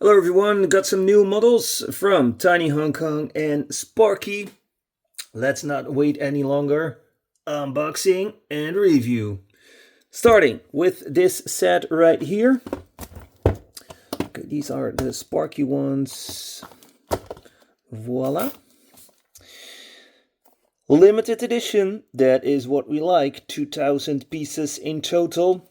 Hello everyone, got some new models from Tiny Hong Kong and Sparky. Let's not wait any longer. Unboxing and review. Starting with this set right here. Okay, these are the Sparky ones. Voila. Limited edition, that is what we like. 2,000 pieces in total.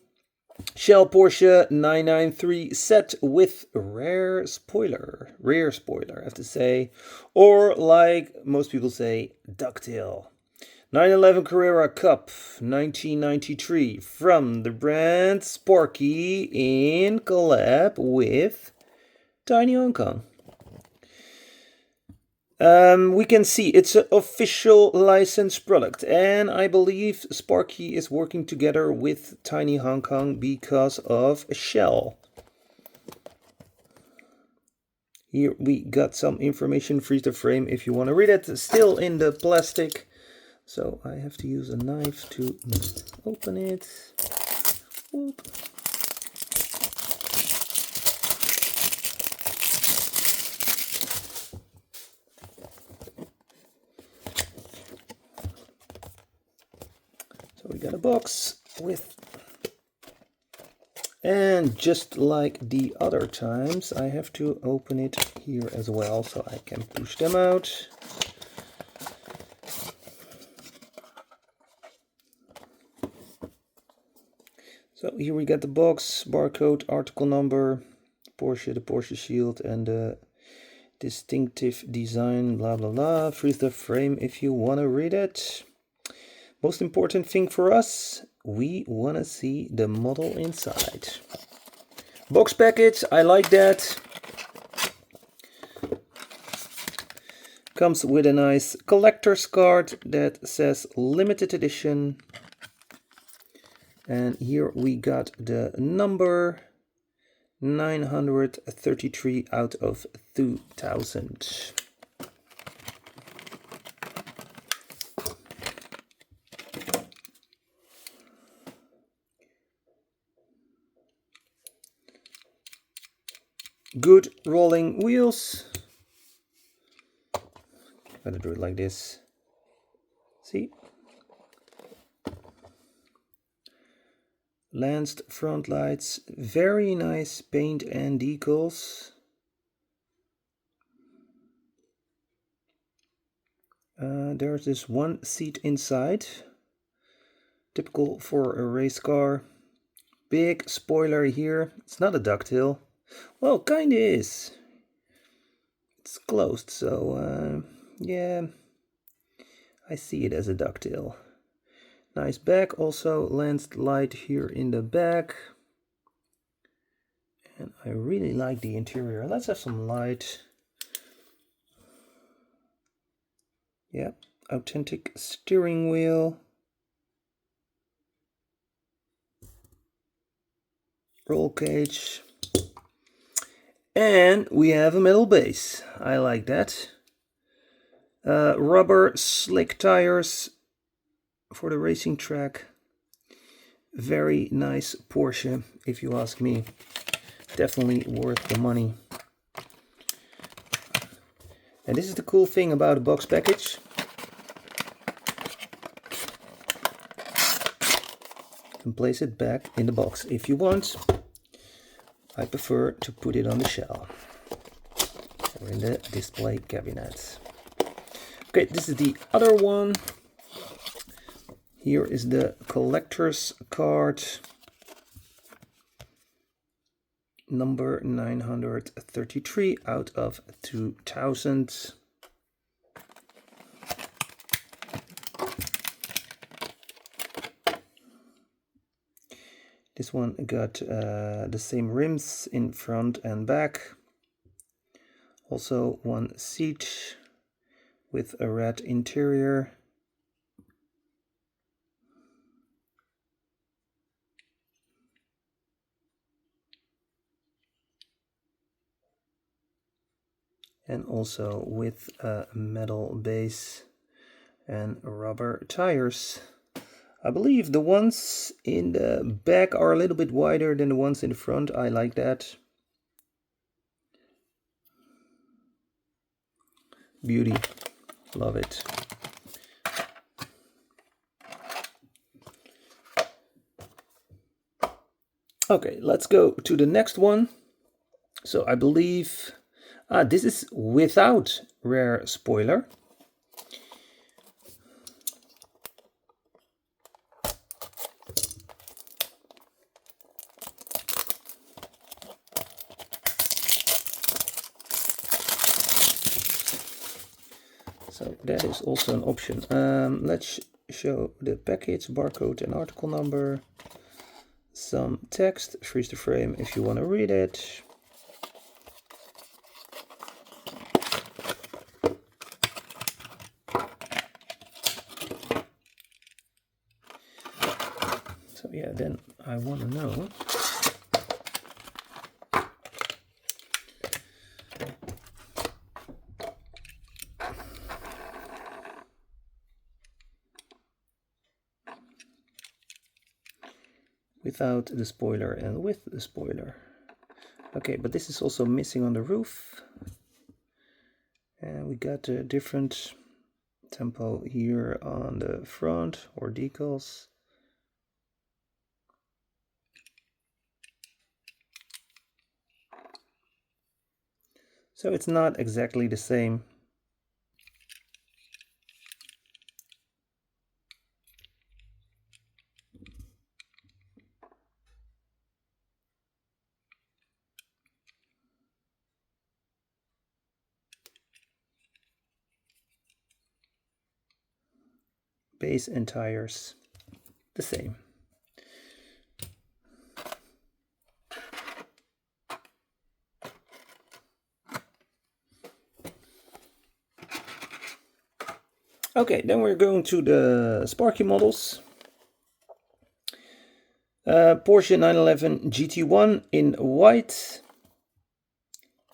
Shell Porsche 993 set with rear spoiler, I have to say, or like most people say, ducktail. 911 Carrera Cup 1993 from the brand Sparky in collab with Tiny Hong Kong. We can see it's an official licensed product, and I believe Sparky is working together with Tiny Hong Kong because of Shell. Here we got some information, freeze the frame if you want to read it, still in the plastic. So I have to use a knife to open it. Oop. So we got a box with, and just like the other times, I have to open it here as well so I can push them out. So here we got the box, barcode, article number, Porsche, the Porsche shield, and the distinctive design, blah blah blah. Freeze the frame if you want to read it. Most important thing for us, we want to see the model inside. Box package, I like that. Comes with a nice collector's card that says limited edition. And here we got the number 933 out of 2000. Good rolling wheels. Gotta do it like this. See? Lanced front lights, very nice paint and decals. There's this one seat inside, typical for a race car. Big spoiler here. It's not a ducktail. Well, kinda is. It's closed, so yeah, I see it as a ducktail. Nice back, also lanced light here in the back. And I really like the interior. Let's have some light. Yep, authentic steering wheel. Roll cage. And we have a metal base. I like that. Rubber slick tires for the racing track. Very nice Porsche, if you ask me. Definitely worth the money. And this is the cool thing about a box package. You can place it back in the box if you want. I prefer to put it on the shell or in the display cabinet. Okay, this is the other one. Here is the collector's card. Number 933 out of 2000. This one got the same rims in front and back. Also one seat with a red interior. And also with a metal base and rubber tires. I believe the ones in the back are a little bit wider than the ones in the front. I like that. Beauty. Love it. Okay, let's go to the next one. So I believe this is without rear spoiler. So that is also an option. Let's show the package, barcode and article number. Some text, freeze the frame if you want to read it. So yeah, then I want to know without the spoiler and with the spoiler. Okay, but this is also missing on the roof. And we got a different tempo here on the front or decals. So it's not exactly the same. Base and tires the same. Okay, then we're going to the Sparky models. Porsche 911 GT1 in white.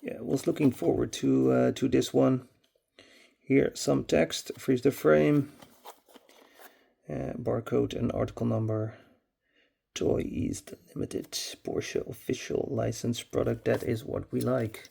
Yeah, was looking forward to this one. Here some text, freeze the frame, barcode and article number. Toy East Limited, Porsche official licensed product. That is what we like.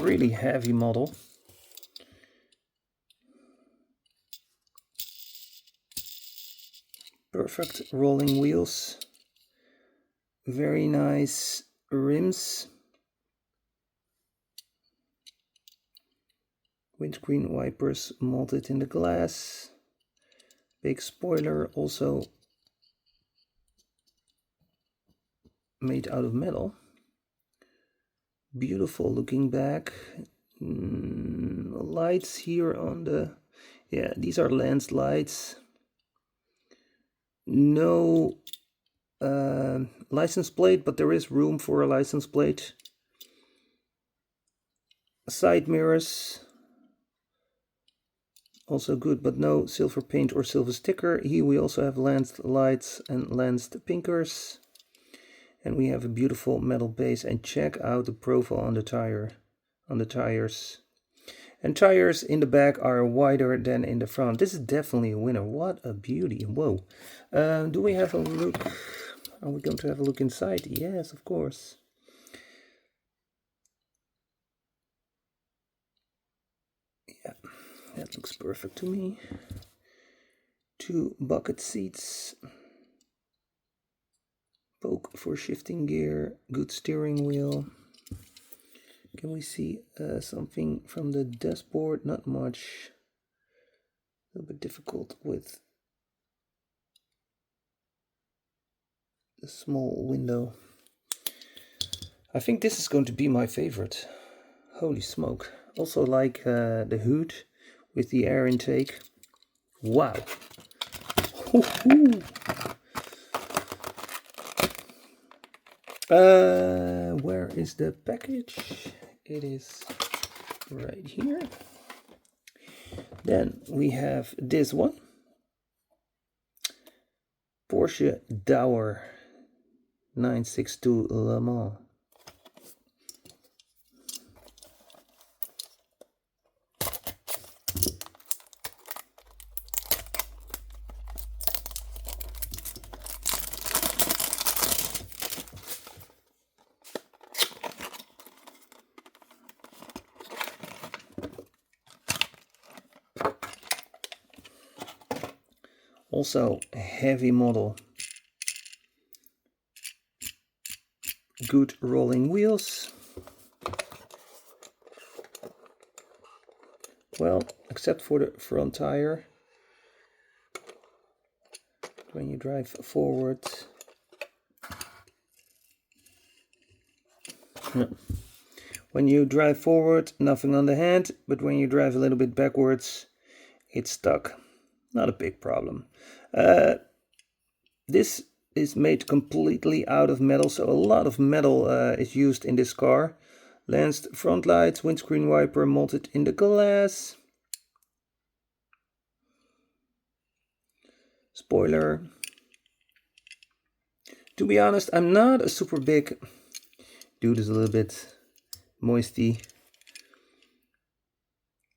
Really heavy model. Perfect rolling wheels. Very nice rims. Windscreen wipers molded in the glass. Big spoiler also made out of metal. Beautiful looking back. Lights here on the... Yeah, these are lens lights. No license plate, but there is room for a license plate. Side mirrors. Also good, but no silver paint or silver sticker. Here we also have lensed lights and lensed pinkers. And we have a beautiful metal base, and check out the profile on the tires. And tires in the back are wider than in the front. This is definitely a winner. What a beauty. Whoa. Do we have a look? Are we going to have a look inside? Yes, of course. Yeah, that looks perfect to me. 2 bucket seats. Poke for shifting gear. Good steering wheel. Can we see something from the dashboard? Not much. A little bit difficult with the small window. I think this is going to be my favorite. Holy smoke. Also like the hood with the air intake. Wow. Where is the package? It is right here. Then we have this one. Porsche Dauer 962 Le Mans. Also a heavy model. Good rolling wheels. Well, except for the front tire. When you drive forward. No. When you drive forward, nothing on the hand, but when you drive a little bit backwards, it's stuck. Not a big problem. This is made completely out of metal, so a lot of metal is used in this car. Lensed front lights, windscreen wiper mounted in the glass. Spoiler. To be honest, I'm not a super big... Dude is a little bit moisty.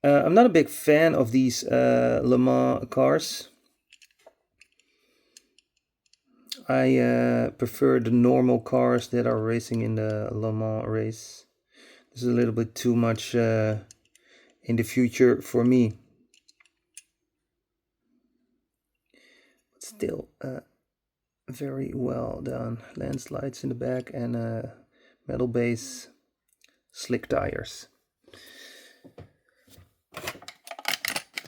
I'm not a big fan of these Le Mans cars. I prefer the normal cars that are racing in the Le Mans race. This is a little bit too much in the future for me. But still very well done. Landslides in the back and metal base, slick tires.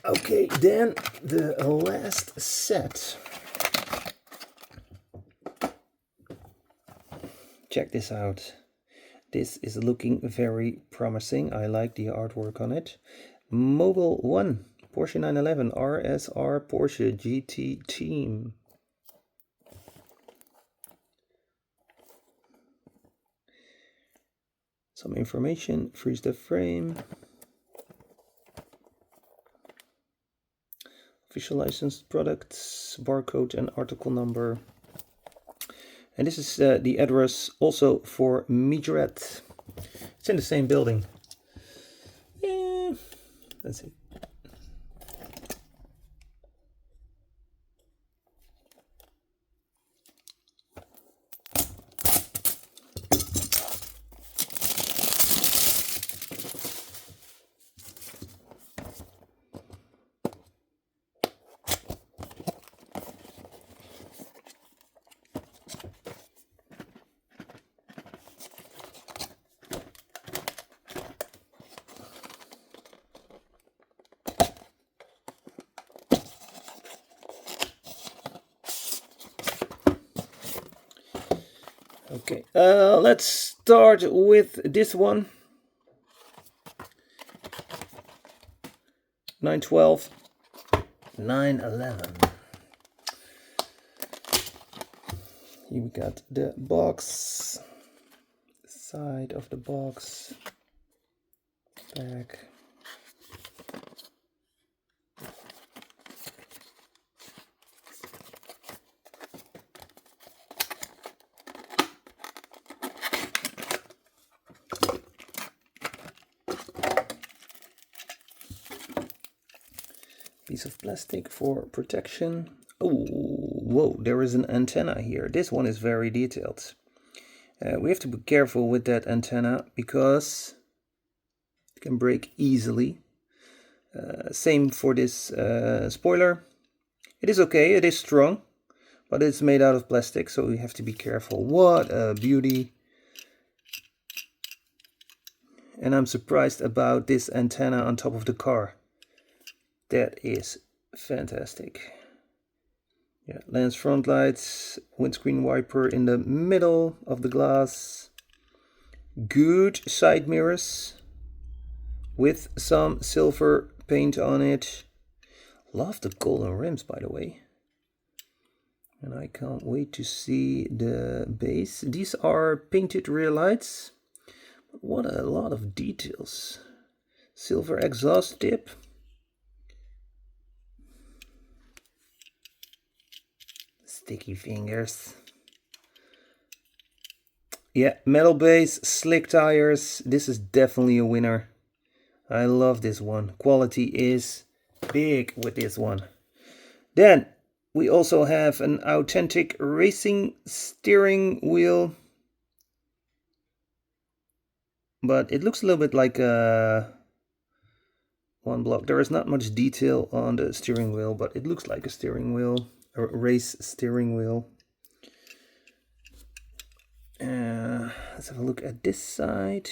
Okay, then the last set. Check this out. This is looking very promising. I like the artwork on it. Mobil 1, Porsche 911 RSR Porsche GT Team. Some information, freeze the frame. Official licensed products, barcode and article number. And this is the address also for Midret. It's in the same building. Let's see. Okay, let's start with this one. 912, 911. Here we got the box, side of the box, back. Piece of plastic for protection. Oh, whoa, there is an antenna here. This one is very detailed. We have to be careful with that antenna because it can break easily. Same for this spoiler. It is okay, it is strong, but it's made out of plastic, so we have to be careful. What a beauty. And I'm surprised about this antenna on top of the car. That is fantastic. Yeah, lens front lights, windscreen wiper in the middle of the glass. Good side mirrors with some silver paint on it. Love the golden rims, by the way. And I can't wait to see the base. These are painted rear lights. What a lot of details. Silver exhaust tip. Sticky fingers. Yeah, metal base, slick tires. This is definitely a winner. I love this one. Quality is big with this one. Then we also have an authentic racing steering wheel. But it looks a little bit like a one block. There is not much detail on the steering wheel, but it looks like a steering wheel, a race steering wheel. Let's have a look at this side.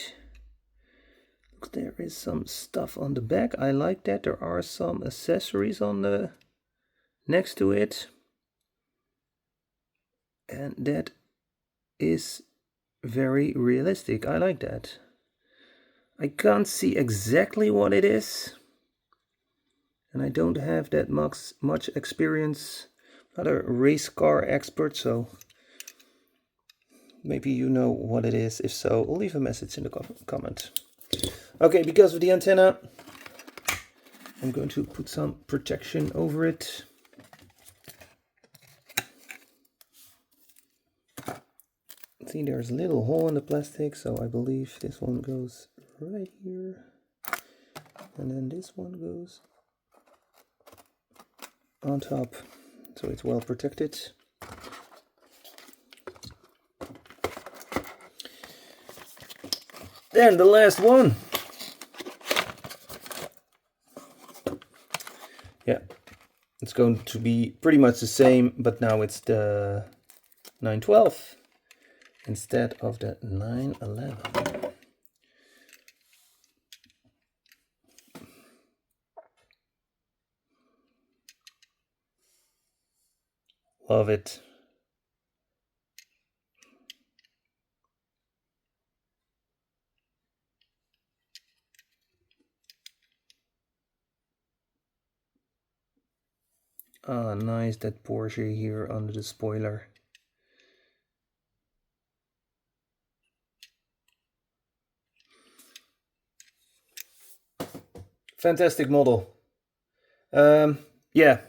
There is some stuff on the back. I like that. There are some accessories on the next to it. And that is very realistic. I like that. I can't see exactly what it is. And I don't have that much experience. I'm not a race car expert, so maybe you know what it is. If so, leave a message in the comment. Okay, because of the antenna, I'm going to put some protection over it. See, there's a little hole in the plastic, so I believe this one goes right here. And then this one goes on top, so it's well protected. Then the last one. Yeah, it's going to be pretty much the same, but now it's the 912 instead of the 911. Love it. Ah, nice, that Porsche here under the spoiler. Fantastic model. Yeah.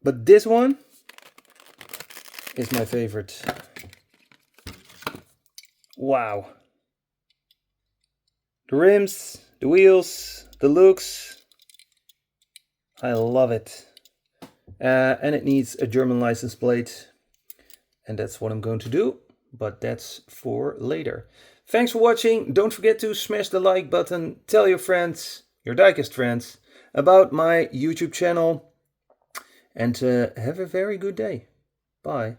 But this one is my favorite. Wow. The rims, the wheels, the looks. I love it. And it needs a German license plate. And that's what I'm going to do. But that's for later. Thanks for watching. Don't forget to smash the like button. Tell your friends, your Diecast friends, about my YouTube channel. And have a very good day. Bye.